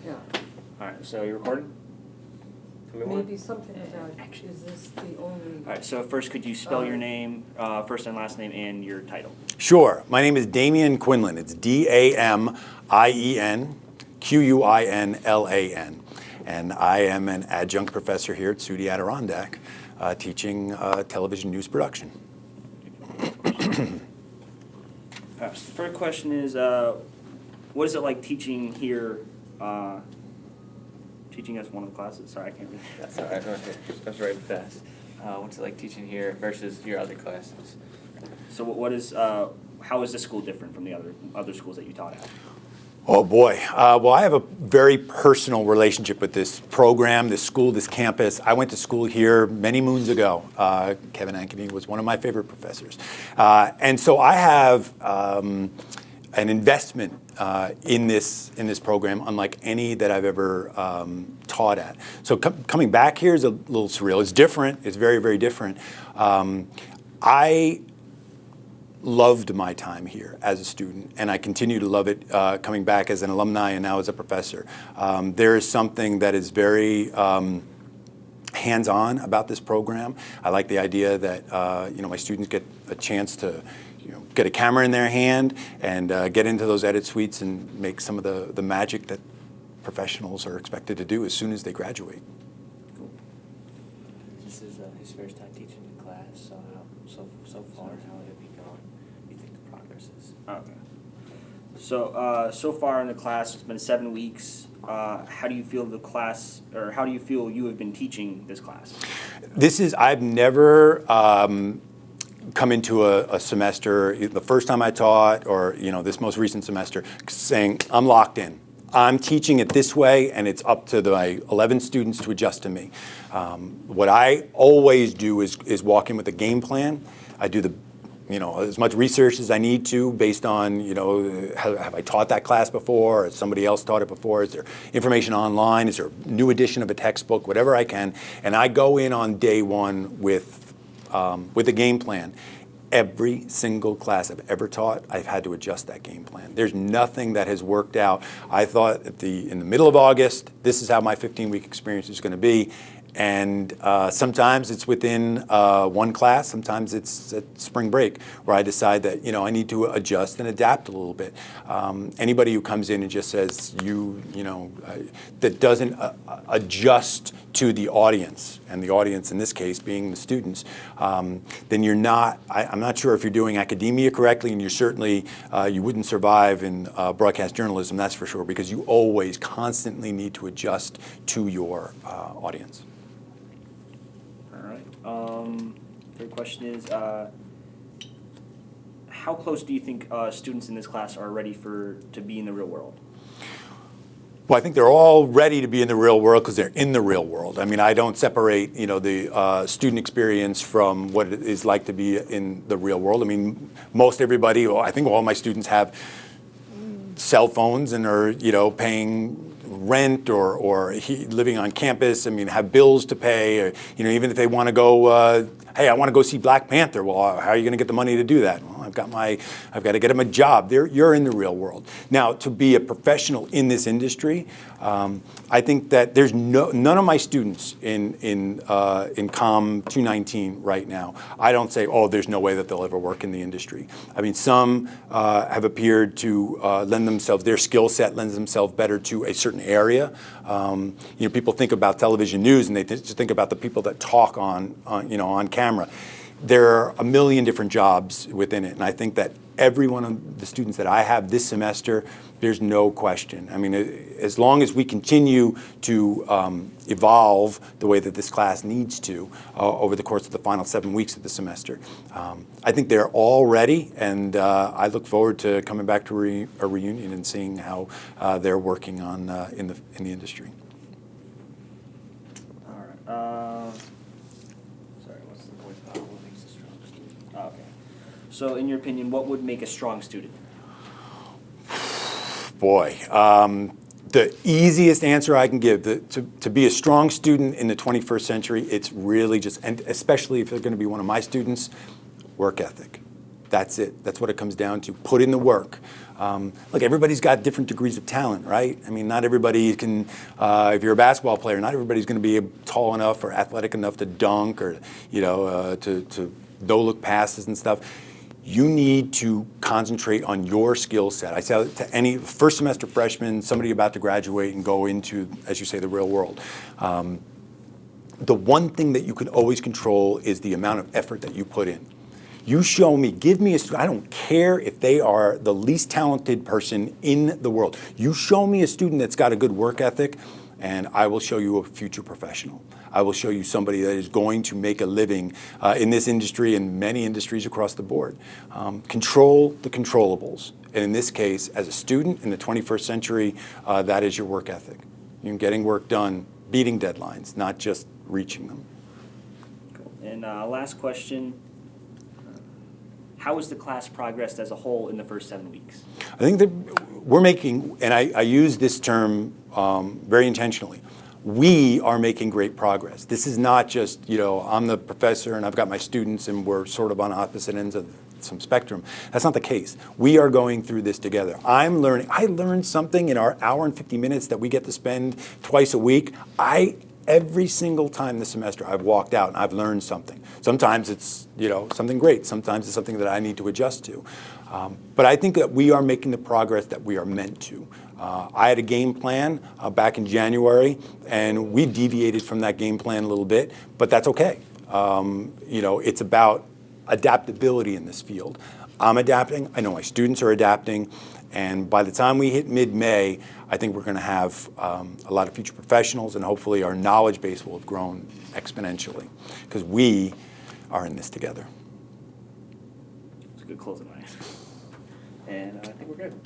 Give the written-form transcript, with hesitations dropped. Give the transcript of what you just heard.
Yeah. All right, so you're recording? Maybe something about, is this the only? All right, so first could you spell your name, first and last name, and your title? Sure. My name is Damein Quinlin. It's Damein Quinlan. And I am an adjunct professor here at SUNY Adirondack, teaching television news production. All right, so the first question is, what is it like teaching here, teaching us one of the classes? Sorry, I can't read. That's all right. That's right fast. What's it like teaching here versus your other classes? So what is, how is this school different from the other schools that you taught at? Oh boy. Well, I have a very personal relationship with this program, this school, this campus. I went to school here many moons ago. Kevin Ankeny was one of my favorite professors. And so I have an investment in this program unlike any that I've ever taught at. So coming back here is a little surreal. It's different. It's very, very different. I loved my time here as a student, and I continue to love it coming back as an alumni and now as a professor. There is something that is very hands-on about this program. I like the idea that my students get a chance to get a camera in their hand and get into those edit suites and make some of the magic that professionals are expected to do as soon as they graduate. Cool. This is his first time teaching the class, so far, how have you gone? You think the progress is? Okay. So, so far in the class, it's been 7 weeks. How do you feel the class, or how do you feel you have been teaching this class? I've never come into a semester, the first time I taught, or this most recent semester, saying, I'm locked in. I'm teaching it this way, and it's up to my 11 students to adjust to me. What I always do is walk in with a game plan. I do as much research as I need to based on, have I taught that class before? Has somebody else taught it before? Is there information online? Is there a new edition of a textbook? Whatever I can. And I go in on day one with a game plan. Every single class I've ever taught, I've had to adjust that game plan. There's nothing that has worked out. I thought in the middle of August, this is how my 15-week experience is going to be. And sometimes it's within one class, sometimes it's at spring break, where I decide that I need to adjust and adapt a little bit. Anybody who comes in and just says that doesn't adjust to the audience, and the audience in this case being the students, then you're not. I'm not sure if you're doing academia correctly, and you're certainly you wouldn't survive in broadcast journalism. That's for sure, because you always constantly need to adjust to your audience. Third question is, how close do you think students in this class are ready to be in the real world? Well, I think they're all ready to be in the real world because they're in the real world. I mean, I don't separate, the student experience from what it is like to be in the real world. I mean, most everybody, I think all my students have cell phones and are, paying rent or living on campus. I mean, have bills to pay. Or, even if they want to go, hey, I want to go see Black Panther. Well, how are you going to get the money to do that? Well, I've got to get them a job. You're in the real world. Now, to be a professional in this industry, I think that there's none of my students in COM 219 right now. I don't say, oh, there's no way that they'll ever work in the industry. I mean, some have appeared to their skill set lends themselves better to a certain area. People think about television news and they just think about the people that talk on camera. There are a million different jobs within it, and I think that every one of the students that I have this semester, there's no question. I mean, as long as we continue to evolve the way that this class needs to over the course of the final 7 weeks of the semester, I think they're all ready, and I look forward to coming back to a reunion and seeing how they're working on in the industry. All right. Sorry, what's the point? What makes a strong student? Oh, okay. So, in your opinion, what would make a strong student? Boy, the easiest answer I can give, to be a strong student in the 21st century, it's really just, and especially if they're going to be one of my students, work ethic. That's it. That's what it comes down to. Put in the work. Look, everybody's got different degrees of talent, right? I mean, not everybody can, if you're a basketball player, not everybody's going to be tall enough or athletic enough to dunk or, to no-look passes and stuff. You need to concentrate on your skill set. I say to any first semester freshman, somebody about to graduate and go into, as you say, the real world. The one thing that you can always control is the amount of effort that you put in. You show me, give me a student, I don't care if they are the least talented person in the world. You show me a student that's got a good work ethic, and I will show you a future professional. I will show you somebody that is going to make a living in this industry and many industries across the board. Control the controllables. And in this case, as a student in the 21st century, that is your work ethic. You're getting work done, beating deadlines, not just reaching them. Cool. And last question, how has the class progressed as a whole in the first 7 weeks? I think that we're making, and I use this term very intentionally, we are making great progress. This is not just, I'm the professor and I've got my students and we're sort of on opposite ends of some spectrum. That's not the case. We are going through this together. I learned something in our hour and 50 minutes that we get to spend twice a week. Every single time this semester I've walked out and I've learned something. Sometimes it's something great. Sometimes it's something that I need to adjust to. But I think that we are making the progress that we are meant to. I had a game plan back in January, and we deviated from that game plan a little bit, but that's okay. It's about adaptability in this field. I'm adapting. I know my students are adapting. And by the time we hit mid-May, I think we're going to have a lot of future professionals, and hopefully our knowledge base will have grown exponentially because we are in this together. It's a good closing line. And I think we're good.